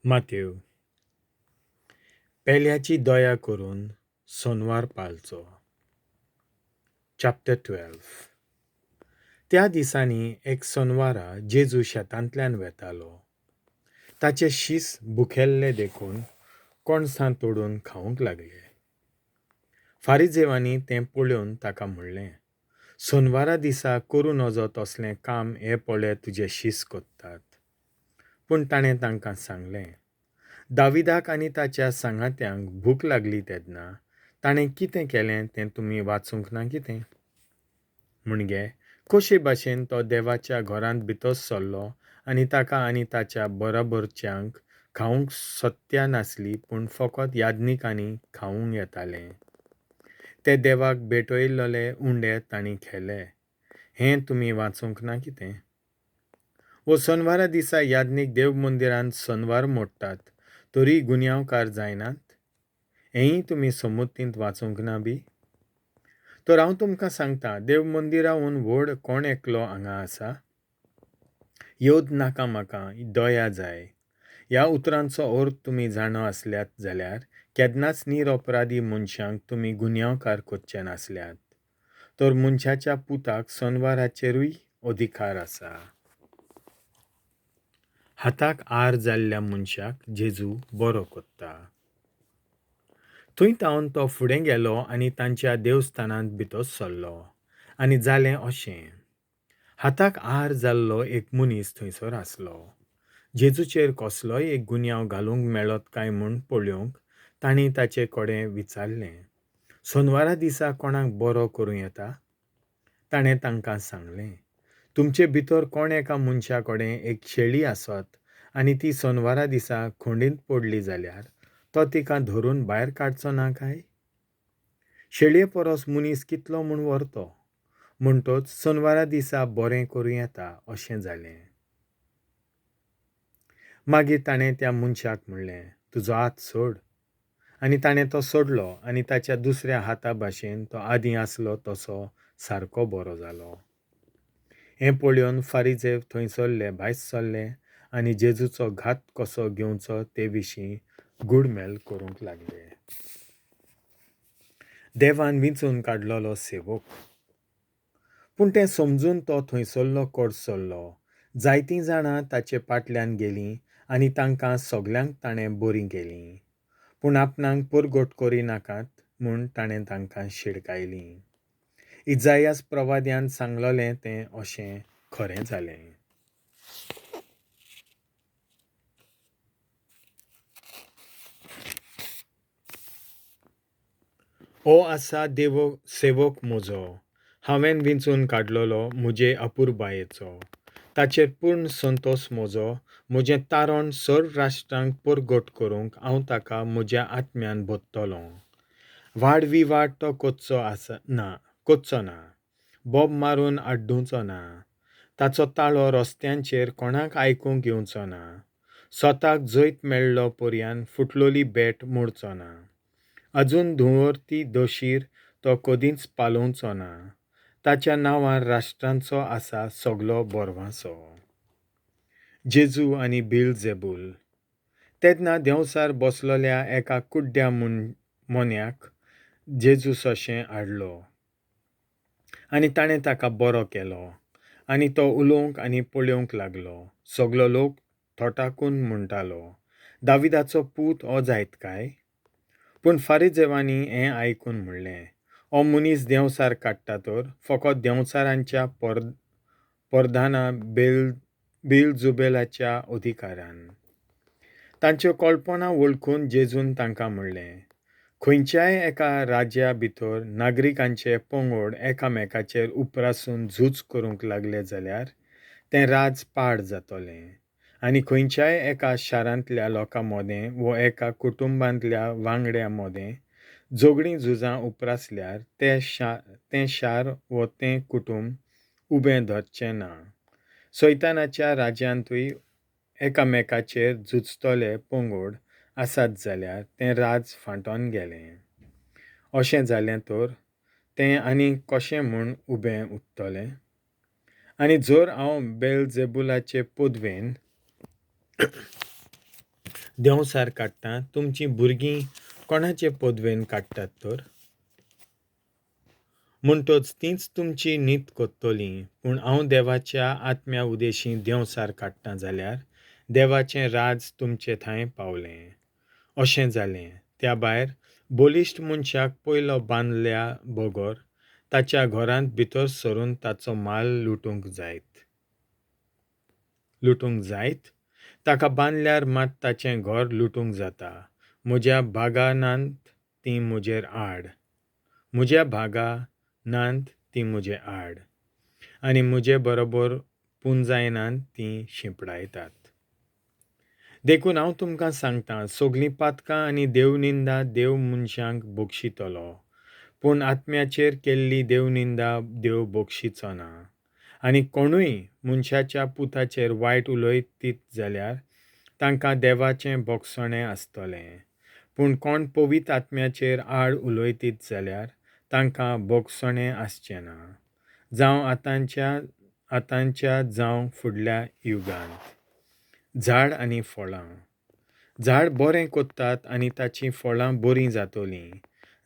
माथ्यू, पेल्याची दया करून सोनवार पालचो. चॅप्टर 12. त्या दिसांनी एक सोनवारा जेजू शेतांतल्यान वेतालो. ताचे शीस बुखेल्ले देखून कोणसां तोडून खावंक लागले. फारिजेवांनी तें पळोवन ताका म्हणलें, सोनवारा दिसा करूं नजो तसलें काम हे पळय तुजे शीस कोत्तात. पूण ताणें तांकां सांगलें, दाविदाक आनी ताच्या सांगात्यांक भूक लागली तेन्ना ताणें कितें केलें तें तुमी वाचूंक ना कितें? म्हणगे कशे भाशेन तो देवाच्या घरांत भितर सरलो आनी ताका आनी ताच्या बरोबरच्यांक खावंक सत्या नासली, पूण फकत याज्ञिकांनी खावंक येतालें. ते देवाक भेटयल्ले उंडे तांणी खेले, हें तुमी वाचूंक ना कितें? वो सोनवारा दिसा याज्ञीक देव मंदिरांत सोनवार मोडटात, तरी गुन्यांवकार जायनात? हेंय तुमी समृद्धींत वाचूंक ना बी? तर हांव तुमकां सांगता, देव मंदिराहून व्हड कोण एकलो हांगा आसा? योद नाका म्हाका, दया जाय. ह्या उतरांचो अर्थ तुमी जाणो आसल्यात जाल्यार केन्नाच निरपराधी मनशांक तुमी गुन्यांवकार करचे नासल्यात. तर मनशाच्या पुताक सोनवाराचेरूय अधिकार आसा. हाताक आर जाल्ल्या मनशाक जेजू बरो कोत्ता. थंय तावन तो फुडें गेलो आनी तांच्या देवस्थानांत भितर सरलो. आनी जालें अशें, हाताक आर जाल्लो एक मनीस थंयसर आसलो. जेजूचेर कसलोय एक गुन्यांव घालूंक मेळत काय म्हूण पळोवंक तांणी ताचे कडेन विचारलें, सोनवारा दिसा कोणाक बरो करूं येता? ताणें तांकां सांगलें, तुमचे भितर कोण एका मनशा कडेन एक शेळी आसत आनी ती सोनवारा दिसा खोंडींत पडली जाल्यार तो तिका धरून भायर काडचो ना काय? शेळये परस मनीस कितलो म्हूण व्हरतो. म्हणटच सोनवारा दिसा बरें करूं येता अशें जालें. मागीर ताणें त्या मनशाक म्हणलें, तुजो हात सोड. आनी ताणें तो सोडलो आनी ताच्या दुसऱ्या हाता भाशेन तो आदीं आसलो तसो सारको बरो जालो. हें पळोवन फारिजेव थंयसरले भायर सरले आनी जेजूचो घात कसो घेवचो ते विशीं गुडमेल करूंक लागले. देवान विंचून काडलोलो सेवक. पूण तें समजून तो थंयसरलो कोड सरलो. जायतीं जाणां ताचे फाटल्यान गेलीं आनी तांकां सगल्यांक ताणें बरीं केलीं. पूण आपणाक परगट करिनाकात म्हूण ताणें तांकां शिडकायलीं. इजायास प्रवाद्यान सांगलोलें तें अशें खरें जालें. हो आसा सेवक म्हजो, हांवें विंचून काडलोलो म्हजे अपुरबायेचो. ताचेर पूर्ण संतोश म्हजो, म्हजें तारण सर राष्ट्रांक परगट करूंक हांव ताका म्हज्या आत्म्यान भरतलों. वाड विवाड तो कोचचो ना, बोब मारून आड्डूचो ना, ताचो ताळो रस्त्यांचेर कोणाक आयकूंक येवचो ना, स्वताक जैत मेळ्ळो पर्यान फुटलोली बॅट मोडचो ना, अजून धुंवरती दोशीर तो कदींच पालोवचो ना, ताच्या नांवार राष्ट्रांचो आसा सगलो बोरवांसो. जेजू आनी बिलजेबूल. तेन्ना देंवसार बसलोल्या एका कुड्ड्या मोन्याक जेजू सोंशें हाडलो आनी ताणें ताका बरो केलो. आनी तो उलोवंक आनी पळोवंक लागलो. सगलो लोक थोटाकून म्हणटालो, दाविदाचो पूत हो जायत काय? पूण फारिजेवांनी हें आयकून म्हणलें, हो मनीस देंवसार काडटा तर फकत देंवसारांच्या परधाना बिलजुबेलाच्या अधिकारान. तांच्यो कल्पना वळखून जेजून तांकां म्हणलें, खंयच्याय एका राज्या भितर नागरिकांचे पंगड एकामेकाचेर उपरासून झूज करूंक लागले जाल्यार तें राज पाड जातलें. आनी खंयच्याय एका शारांतल्या लोकां मदें वो एका कुटुंबांतल्या वांगड्या मदें झगडीं झुजां उपरासल्यार तें शार वो तें कुटुंब उबें धरचें ना. सैतानाच्या राज्यांतूय एकामेकाचेर झुजतले पंगड आसात जाल्यार तें राज फांटोन गेलें. अशें जालें तर तें आनी कशें म्हूण उबें उरतलें? आनी जर हांव बेलजेबुलाचे पदवेन देंवसार काडटा तुमचीं भुरगीं कोणाचे पदवेन काडटात तर म्हणटच तींच तुमची न्हीद कोत्तलीं पूण हांव देवाच्या आत्म्या उदेशीं देंवसार काडटां जाल्यार देवाचें राज तुमचे थंय पावलें अशें जालें त्या भायर बोलिश्ट मनशाक पयलो बांदल्या बगर ताच्या घरांत भितर सरून ताचो माल लुटूंक जायत ताका बांदल्यार मात ताचें घर लुटूंक जाता म्हज्या भागानांत ती म्हजेर आड म्हज्या भागानांत ती म्हजे आड आनी म्हजे बरोबर पुंजायनांत ती शिंपडायतात देखून हांव तुमकां सांगतां सगलीं पातकां आनी देवनिंदा देव मनशांक बक्षितलो पूण आत्म्याचेर केल्ली देवनिंदा देव बक्षिचो ना आनी कोणूय मनशाच्या पुताचेर वायट उलयतीत जाल्यार तांकां देवाचें बोगसणें आसतलें पूण कोण पवित्र आत्म्याचेर आड उलयतीत जाल्यार तांकां बोगसणें आसचें ना जावं आतांच्या जावं फुडल्या युगांत झाड आनी फळां झाड बरें कोत्तात आनी ताचीं फळां बरीं जातलीं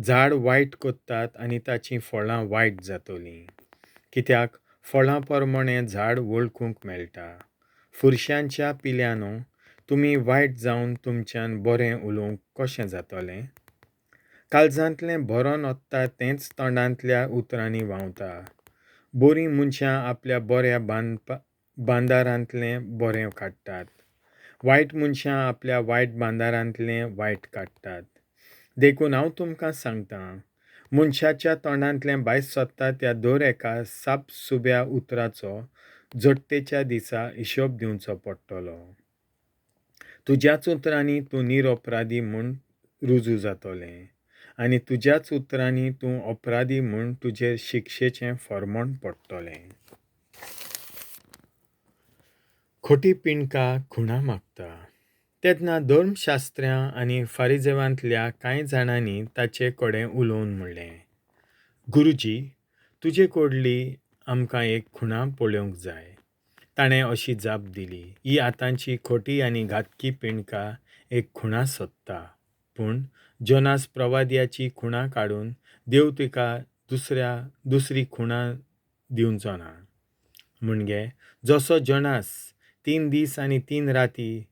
झाड वायट कोत्तात आनी ताचीं फळां वायट जातलीं कित्याक फळां प्रमाणें झाड वळखूंक मेळटा फुरशांच्या पिल्ल्यानो तुमी वायट जावन तुमच्यान बरें उलोवंक कशें जातलें काळजांतलें भरोन वता तेंच तोंडांतल्या उतरांनी व्हांवता बरीं मनशां आपल्या बऱ्या बांदारांतलें बरें काडटात वायट मनशां आपल्या वायट बांदारांतलें वायट काडटात देखून हांव तुमकां सांगतां मनशाच्या तोंडांतलें भायर सरता त्या दर एका सापसुब्या उतराचो जट्टेच्या दिसा हिशोब दिवचो पडटलो तुज्याच उतरांनी तूं निरअपराधी म्हूण रुजू जातलें आनी तुज्याच उतरांनी तूं अपराधी म्हूण तुजेर शिक्षेचें फर्मोण पडटलें खोटी पिणकां खुणां मागता तेन्ना धर्मशास्त्र्यां आनी फारिजेवांतल्या कांय जाणांनी ताचे कडेन उलोवन म्हणलें गुरुजी तुजे कडली आमकां एक खुणां पळोवंक जाय ताणें अशी जाप दिली ही आतांची खोटी आनी घातकी पिणकां एक खुणां सोदता पूण जोनास प्रवाद्याची खुणां काडून देव तिका दुसरी खुणां दिवचो ना म्हणजे जसो जोनास 3 दीस आनी 3 राती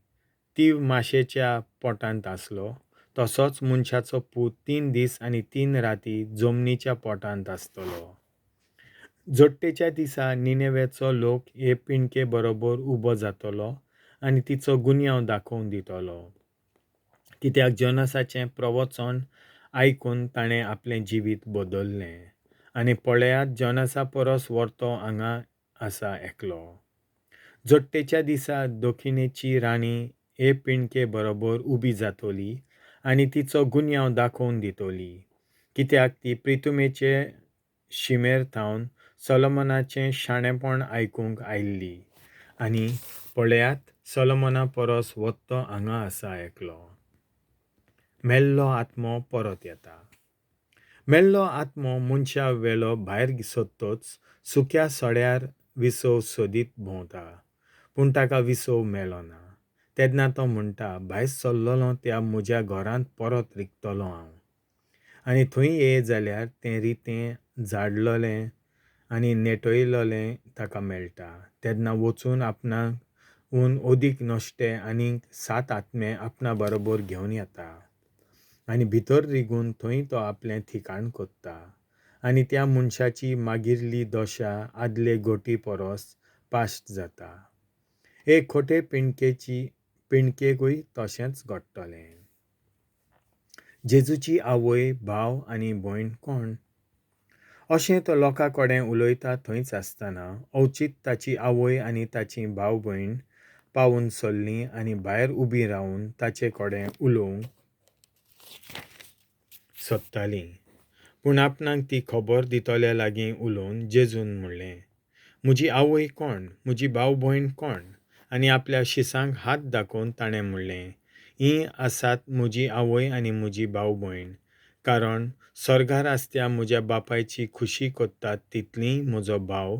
तीव माशेच्या पोटांत आसलो तसोच मनशाचो पूत 3 दीस आनी 3 राती जमनीच्या पोटांत आसतलो जट्टेच्या दिसा निनेवेचो लोक हे पिणके बरोबर उबो जातलो आनी तिचो गुन्यांव दाखोवन दितलो कित्याक जोनासाचें प्रवचन आयकून ताणें आपलें जिवीत बदल्लें आनी पळयात जोनासा परस व्हरतो हांगा आसा एकलो जट्टेच्या दिसा दखिणेची राणी हे पिणके बरोबर उबी जातली आनी तिचो गुन्यांव दाखोवन दितली कित्याक ती प्रितुमेचे शिमेर थावन सोलोमनाचें शाणेपण आयकूंक आयिल्ली आनी पळयात सोलोमना परस वत्तो हांगा आसा एकलो मेल्लो आत्मो परत येता मेल्लो आत्मो मनशा वेलो भायर सोदतोच सुक्या सड्यार विसव सोदीत भोंवता पूण ताका विसव मेळ्ळो ना तेन्ना तो म्हणटा भायर सरलोलो त्या म्हज्या घरांत परत रिगतलो हांव आनी थंय ये जाल्यार तें रितें झाडलोलें आनी नेटयलोलें ताका मेळटा तेन्ना वचून आपणाकून ओदीक नश्टे आनी 7 आत्मे आपणा बरोबर घेवन येता आनी भितर रिगून थंय तो आपलें ठिकाण कोत्ता आनी त्या मनशाची मागिरली दशा आदले गोटी परस पाश्ट जाता हे खोटे पिणकेकूय तशेंच घडटलें जेजूची आवय भाव आनी भयण कोण अशें तो लोकां कडेन उलयता थंयच आसतना अवचीत ताची आवय आनी ताची भाव भयण पावून सरलीं आनी भायर उबी रावन ताचे कडेन उलोवंक सोदतालीं पूण आपणाक ती खबर दितल्या लागीं उलोवन जेजून म्हणलें म्हजी आवय कोण म्हजी भाव भयण कोण आनी आपल्या शिसांक हात दाखोवन ताणें म्हणलें हीं आसात म्हजी आवय आनी म्हजी भाव भयण कारण स्वर्गार आसत्या म्हज्या बापायची खुशी कोत्तात तितलीं म्हजो भाव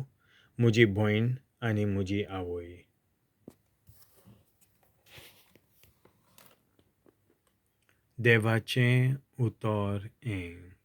म्हजी भयण आनी म्हजी आवय देवाचें उतर हें.